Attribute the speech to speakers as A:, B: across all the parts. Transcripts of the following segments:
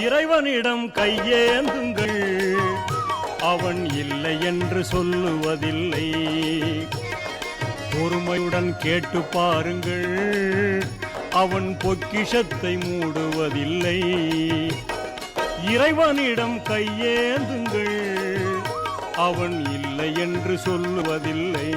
A: இறைவனிடம் கையேந்துங்கள், அவன் இல்லை என்று சொல்லுவதில்லை. பொறுமையுடன் கேட்டு பாருங்கள், அவன் பொக்கிஷத்தை மூடுவதில்லை. இறைவனிடம் கையேந்துங்கள், அவன் இல்லை என்று சொல்லுவதில்லை.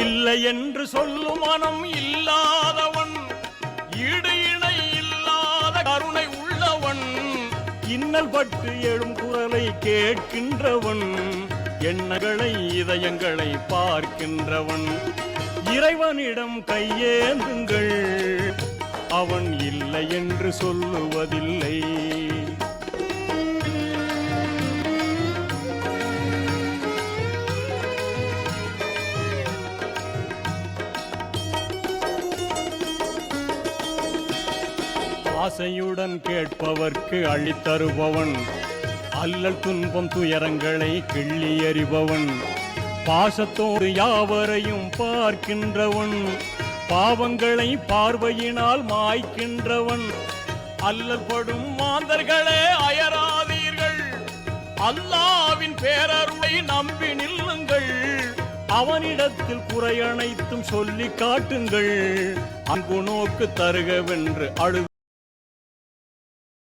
A: இல்லை என்று சொல்லும் மனம் இல்லாதவன், ஈடு இணை இல்லாத கருணை உள்ளவன், இன்னல் பட்டு எழும் குரலை கேட்கின்றவன், எண்ணங்களை இதயங்களை பார்க்கின்றவன். இறைவனிடம் கையேந்துங்கள், அவன் இல்லை என்று சொல்லுவதில்லை. ஆசையுடன் கேட்பவர்க்கு அளித்தருபவன், அல்லல் துன்பம் துயரங்களை கிள்ளி எறிபவன், பாசத்தோடு யாவரையும் பார்க்கின்றவன், பாவங்களை பார்வையினால் மாய்க்கின்றவன். அல்லல் படும் மாந்தர்களே அயராதீர்கள், அல்லாவின் பேரருளை நம்பி நில்லுங்கள். அவனிடத்தில் குறை அனைத்தும் சொல்லி காட்டுங்கள், அன்பு நோக்கு தருகவென்று அழுது